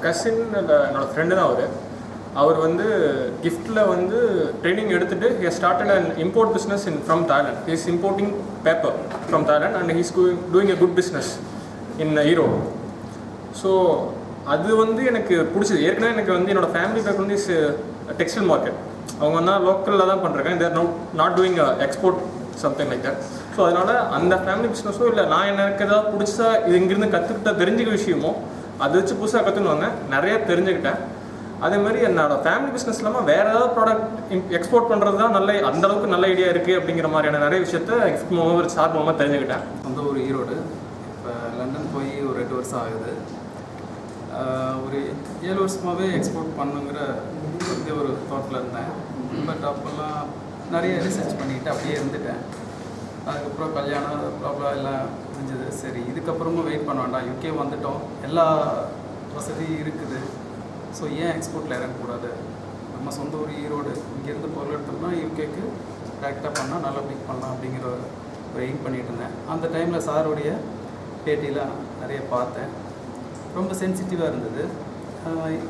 Cousin என்னோட friend தான் அவர் வந்து கிஃப்ட்டில் வந்து ட்ரைனிங் எடுத்துகிட்டு he started and import business from Thailand. He is importing paper from Thailand and he's doing a good business in Erode. So அது வந்து எனக்கு பிடிச்சது. ஏற்கனவே எனக்கு வந்து என்னோடய ஃபேமிலி பேக் வந்து இஸ் டெக்ஸ்டைல் மார்க்கெட். அவங்க வந்து லோக்கலில் தான் பண்ணுறாங்க. தேர் not doing export something like that. So அதனால் அந்த ஃபேமிலி பிஸ்னஸோ இல்லை நான் எனக்கு ஏதாவது பிடிச்சா இது இங்கேருந்து கற்றுக்கிட்ட தெரிஞ்சுக்க விஷயமோ அதை வச்சு புதுசாக கற்றுன்னு வந்தேன், நிறைய தெரிஞ்சுக்கிட்டேன். அதே மாதிரி என்னோடய ஃபேமிலி பிஸ்னஸ் இல்லாமல் வேறு ஏதாவது ப்ராடக்ட் எக்ஸ்போர்ட் பண்ணுறது தான் அந்தளவுக்கு நல்ல ஐடியா இருக்குது அப்படிங்கிற மாதிரியான நிறைய விஷயத்த கிஃப்ட் மூலமாக ஒரு சார் மூலமாக தெரிஞ்சுக்கிட்டேன். சொந்த ஊர் ஈரோடு. இப்போ லண்டன் போய் ஒரு 8 வருஷம் ஆகுது. ஒரு 7 வருஷமாகவே எக்ஸ்போர்ட் பண்ணுங்கிற ஒரு தாட்டில் இருந்தேன். பட் அப்போல்லாம் நிறைய ரிசர்ச் பண்ணிக்கிட்டு அப்படியே இருந்துட்டேன். அதுக்கப்புறம் கல்யாணம் ப்ராப்ளம் எல்லாம் முடிஞ்சது. சரி, இதுக்கப்புறமும் வெயிட் பண்ண வேண்டாம், யூகே வந்துட்டோம், எல்லா வசதியும் இருக்குது, ஸோ ஏன் எக்ஸ்போர்ட்டில் இறங்கக்கூடாது, நம்ம சொந்த ஊர் ஈரோடு, இங்கேருந்து பொருள் எடுத்தோம்னா யூகேக்கு கரெக்டாக பண்ணால் நல்லா பிக் பண்ணலாம் அப்படிங்கிற ஒரு எய்ம் பண்ணிகிட்டு இருந்தேன். அந்த டைமில் சாருடைய பேட்டிலாம் நிறைய பார்த்தேன். ரொம்ப சென்சிட்டிவாக இருந்தது.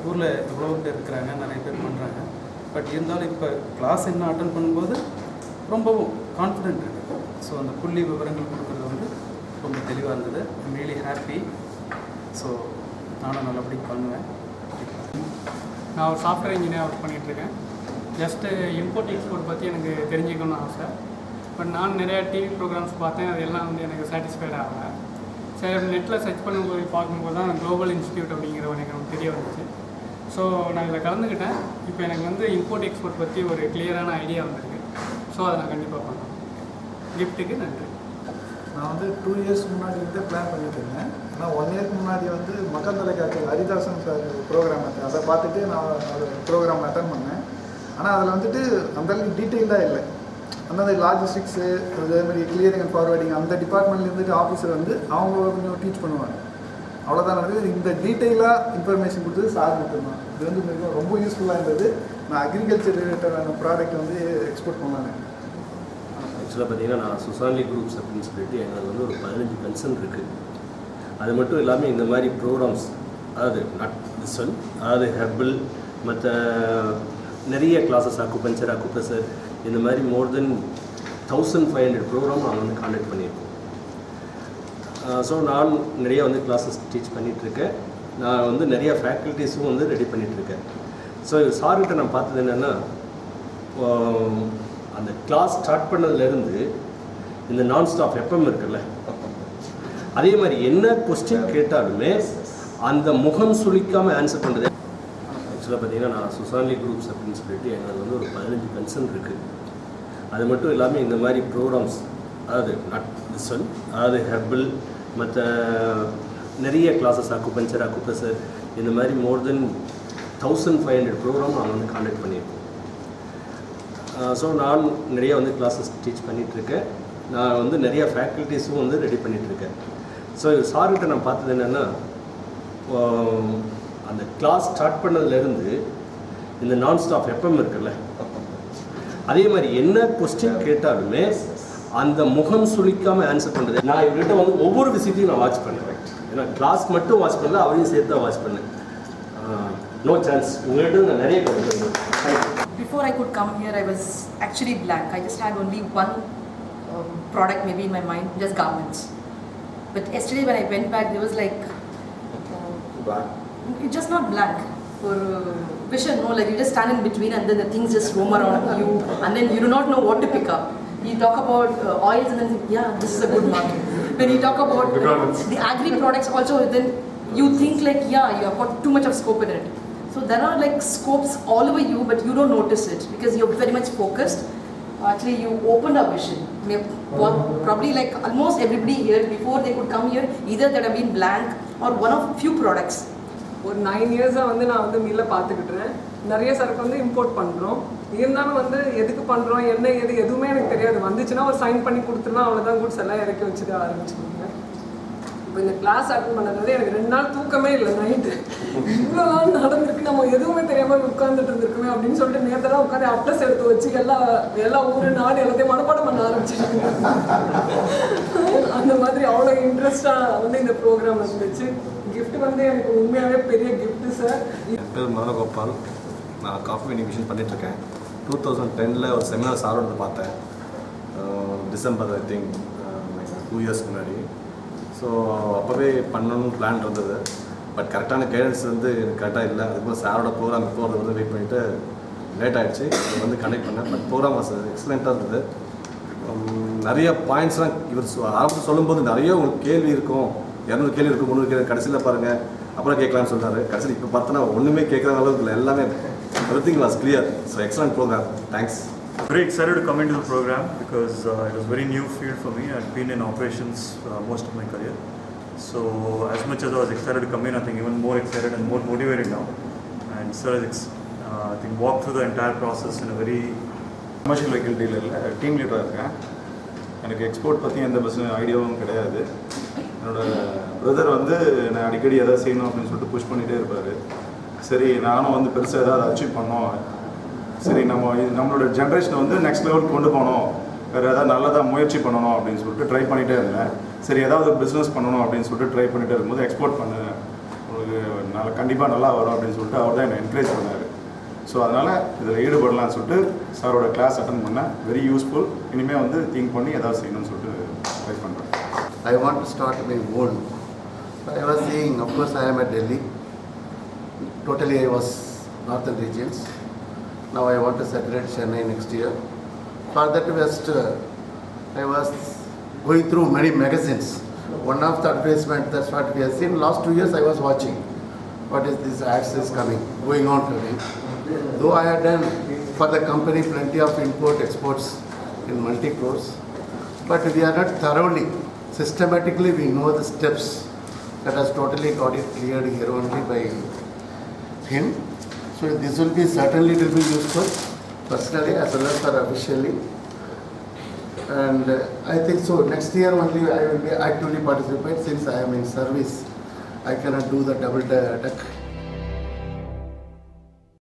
ஊரில் எவ்வளோ பேர் இருக்கிறாங்க, நிறைய பேர் பண்ணுறாங்க. பட் இருந்தாலும் இப்போ கிளாஸ் என்ன அட்டன் பண்ணும்போது ரொம்பவும் கான்ஃபிடென்ட் இருக்குது. ஸோ அந்த புள்ளி விவரங்கள் கொடுக்குறது வந்து ரொம்ப தெளிவாக இருந்தது. I'm really happy. ஸோ நானும் நல்லபடி பண்ணுவேன். நான் ஒரு சாஃப்ட்வேர் இன்ஜினியர் ஒர்க் பண்ணிகிட்ருக்கேன். ஜஸ்ட்டு இம்போர்ட் எக்ஸ்போர்ட் பற்றி எனக்கு தெரிஞ்சுக்கணும்னு ஆசை. பட் நான் நிறையா டிவி ப்ரோக்ராம்ஸ் பார்த்தேன், அது எல்லாம் வந்து எனக்கு சாட்டிஸ்ஃபைட் ஆகலை. சரி, நெட்டில் சர்ச் பண்ணும்போது பார்க்கும்போது தான் குளோபல் இன்ஸ்டியூட் அப்படிங்கிற எனக்கு தெரிய வந்துச்சு. ஸோ நான் இதில் கலந்துக்கிட்டேன். இப்போ எனக்கு வந்து இம்போர்ட் எக்ஸ்போர்ட் பற்றி ஒரு கிளியரான ஐடியா வந்திருக்கு. ஸோ அதை நான் கண்டிப்பாக பண்ணேன். கிஃப்ட்டுக்கு நன்றி. நான் வந்து 2 இயர்ஸ் முன்னாடி வந்து பிளான் பண்ணிட்டு இருந்தேன். ஆனால் 1 இயர்க்கு முன்னாடி வந்து மக்கள் தொலைக்காட்சி ஹரிதாசன் சார் ப்ரோக்ராம் அதை பார்த்துட்டு நான் அது ப்ரோக்ராம் அட்டன் பண்ணேன். ஆனால் அதில் வந்துட்டு அந்தளவுக்கு டீட்டெயில்டாக இல்லை. அந்தந்த லாஜிஸ்டிக்ஸு அதேமாதிரி கிளியரிங் அண்ட் ஃபார்வர்டிங் அந்த டிபார்ட்மெண்ட்லேருந்துட்டு ஆஃபீஸர் வந்து அவங்க கொஞ்சம் டீச் பண்ணுவாங்க. அவ்வளோதான் நடக்குது. இந்த டீட்டெயிலாக இன்ஃபர்மேஷன் கொடுத்தது சார் மட்டும்தான். இது வந்து மிகவும் ரொம்ப யூஸ்ஃபுல்லாக இருந்தது. நான் அக்ரிகல்ச்சர் ரிலேட்டடான ப்ராடக்ட் வந்து எக்ஸ்போர்ட் பண்ணலான்னு. ஆக்சுவலாக பார்த்தீங்கன்னா நான் சுசான்லி குரூப்ஸ் அப்படின்னு சொல்லிட்டு எங்களுக்கு வந்து ஒரு 15 கன்சர்ன் இருக்குது. அது மட்டும் இல்லாமல் இந்த மாதிரி ப்ரோக்ராம்ஸ், அதாவது நாட் திஸ் ஒன், அதாவது ஹெர்பல், மற்ற நிறைய கிளாஸஸ், அக்குபஞ்சர், இந்த மாதிரி மோர் தென் 1500 ப்ரோக்ராம் நாங்கள் வந்து காண்டக்ட் பண்ணியிருக்கோம். ஸோ நான் நிறையா வந்து கிளாஸஸ் டீச் பண்ணிகிட்ருக்கேன். நான் வந்து நிறையா ஃபேக்கல்ட்டிஸும் வந்து ரெடி பண்ணிகிட்ருக்கேன். ஸோ சார்கிட்ட நான் பார்த்தது என்னென்னா, அந்த கிளாஸ் ஸ்டார்ட் பண்ணதுலேருந்து இந்த நான் ஸ்டாப் எஃப்எம் இருக்குல்ல, அதே மாதிரி என்ன கொஸ்டின் கேட்டாலுமே அந்த முகம் சுளிக்காமல் ஆன்சர் பண்ணுறது. ஆக்சுவலாக பார்த்தீங்கன்னா நான் சுசான்லி குரூப்ஸ் அப்படின்னு சொல்லிட்டு எங்களுக்கு வந்து ஒரு 15 கன்சர்ன் இருக்குது. அது மட்டும் இல்லாமல் இந்த மாதிரி ப்ரோக்ராம்ஸ், அதாவது நாட் திஸ் ஒன், அதாவது ஹெர்பல், மற்ற நிறைய கிளாஸஸ், அக்குபஞ்சர், இந்த மாதிரி மோர் தென் 1500 ப்ரோக்ராம் நாங்கள் வந்து காண்டக்ட் பண்ணியிருக்கோம். ஸோ நான் நிறையா வந்து கிளாஸஸ் டீச் பண்ணிகிட்ருக்கேன். நான் வந்து நிறையா ஃபேக்கல்ட்டிஸும் வந்து ரெடி பண்ணிகிட்ருக்கேன். ஸோ சார்கிட்ட நான் பார்த்தது என்னென்னா, அந்த கிளாஸ் ஸ்டார்ட் பண்ணதுலேருந்து இந்த நான் ஸ்டாப் எஃப்எம் இருக்குல்ல, அதே மாதிரி என்ன கொஸ்டின் கேட்டாலுமே அந்த முகம் சுளிக்காமல் ஆன்சர் பண்ணுறது. நான் இவர்கிட்ட வந்து ஒவ்வொரு விசிட்டையும் நான் வாட்ச் பண்ணுறேன். ஏன்னா கிளாஸ் மட்டும் வாட்ச் பண்ணல, அவரையும் சேர்த்து தான் வாட்ச் பண்ணேன். நோ சான்ஸ், உங்கள்கிட்ட நான் நிறைய கற்றுக்கிறேன். Before I could come here, I was actually blank. I just had only one product maybe in my mind, just garments. But yesterday when I went back, there was like it's just not blank. For vision, no, like you just stand in between and then the things just roam around you, and then you do not know what to pick up. You talk about oils and then think, yeah, this is a good market. When you talk about the agri products also, then you think like, yeah, you have got too much of scope in it. So there are like scopes all over you, but you don't notice it because you're very much focused. Actually, you opened our vision. Probably like almost everybody here, before they could come here, either they have been blank or one of few products. ஒரு 9 இயர்ஸாக வந்து நான் வந்து மில்லை பார்த்துக்கிட்டுறேன். நிறைய சரக்கு வந்து import பண்ணுறோம். இருந்தாலும் வந்து எதுக்கு பண்ணுறோம், என்ன எதுவுமே எனக்கு தெரியாது. வந்துச்சுன்னா ஒரு சைன் பண்ணி கொடுத்துருனா அவ்வளோதான், குட்ஸ் எல்லாம் இறக்கி வச்சுட்டு ஆரம்பிச்சுக்கோங்க. இப்போ இந்த கிளாஸ் அட்டன் பண்ணது வந்து எனக்கு 2 நாள் தூக்கமே இல்லை. நைட்டு இவ்வளோ நாள் நடந்திருக்கு, நம்ம எதுவுமே தெரியாமல் உட்காந்துட்டு இருந்திருக்குமே அப்படின்னு சொல்லிட்டு நேரத்தெல்லாம் உட்காந்து அட்ரஸ் எடுத்து வச்சு எல்லா ஊர் நாடு எல்லாத்தையும் மனப்பாடம் பண்ண ஆரம்பிச்சிருக்கேன். அந்த மாதிரி அவ்வளோ இன்ட்ரெஸ்டாக வந்து இந்த ப்ரோக்ராம் இருந்துச்சு. gift வந்து எனக்கு உண்மையாகவே பெரிய gift சார். என் பேர் மதனகோபால். நான் காஃபி வெண்டிங் மிஷின் பண்ணிகிட்ருக்கேன். 2010 ஒரு செமினார் சாரோட பார்த்தேன். டிசம்பர் ஐ திங்க் 2 இயர்ஸ் முன்னாடி. ஸோ அப்போவே பண்ணணும்னு பிளான் இருந்தது. பட் கரெக்டான கைடன்ஸ் வந்து எனக்கு கரெக்டாக இல்லை. அதுக்கப்புறம் சாரோட ப்ரோக்ராம் போகிறது வந்து வெயிட் பண்ணிவிட்டு லேட் ஆகிடுச்சு. அது வந்து கனெக்ட் பண்ணேன். பட் ப்ரோக்ராம் வாஸ் எக்ஸலண்ட்டாக இருந்தது. நிறைய பாயிண்ட்ஸ்லாம் இவர் ஆரம்பத்தில் சொல்லும்போது நிறைய உங்களுக்கு கேள்வி இருக்கும், 200 கேள்வி இருக்கும், 300 கேள்வி கடைசியில் பாருங்கள் அப்புறம் கேட்கலான்னு சொல்கிறாரு. கடைசியில் இப்போ பார்த்தோன்னா ஒன்றுமே கேட்குற அளவுக்கு இல்லை, எல்லாமே everything was clear. So excellent programme. Thanks. Very excited to come into the program because it was a very new field for me. I've been in operations most of my career. So as much as I was excited to come in, I think even more excited and more motivated now. And sir has I think walked through the entire process in a very commercial vehicle டீலரில் team லீடராக இருக்கேன். எனக்கு export பற்றி எந்த business ஐடியாவும் கிடையாது. என்னோடய brother வந்து நான் அடிக்கடி எதாவது செய்யணும் அப்படின்னு சொல்லிட்டு புஷ் பண்ணிகிட்டே இருப்பார். சரி நானும் வந்து பெருசாக ஏதாவது அச்சீவ் பண்ணோம், சரி நம்மளோட ஜென்ரேஷனை வந்து நெக்ஸ்ட் லெவலுக்கு கொண்டு போகணும், வேறு ஏதாவது நல்லதாக முயற்சி பண்ணணும் அப்படின்னு சொல்லிட்டு ட்ரை பண்ணிகிட்டே இருந்தேன். சரி ஏதாவது பிஸ்னஸ் பண்ணணும் அப்படின்னு சொல்லிட்டு ட்ரை பண்ணிகிட்டே இருக்கும்போது எக்ஸ்போர்ட் பண்ணு, உங்களுக்கு கண்டிப்பாக நல்லா வரும் அப்படின்னு சொல்லிட்டு அவர் தான் என்னை என்கரேஜ் பண்ணார். ஸோ அதனால் இதில் ஈடுபடலாம்னு சொல்லிட்டு சாரோட கிளாஸ் அட்டன் பண்ணேன். Very useful. இனிமேல் வந்து திங்க் பண்ணி ஏதாவது செய்யணும்னு சொல்லிட்டு ட்ரை பண்ணுறேன். I want to start my own. I was saying, of course, I am at Delhi. Totally, I was northern regions. Now I want to settle at Chennai next year. For that West, I was going through many magazines. One of the advertisement, that's what we have seen. Last 2 years I was watching. What is this ads is coming, going on today. Though I had done for the company plenty of import exports in multi-crores, but we are not thoroughly, systematically we know the steps. That has totally got it cleared here only by him. So this will be certainly will be useful personally as well as for officially. And I think so next year only I will be actively participate since I am in service. I cannot do the double deck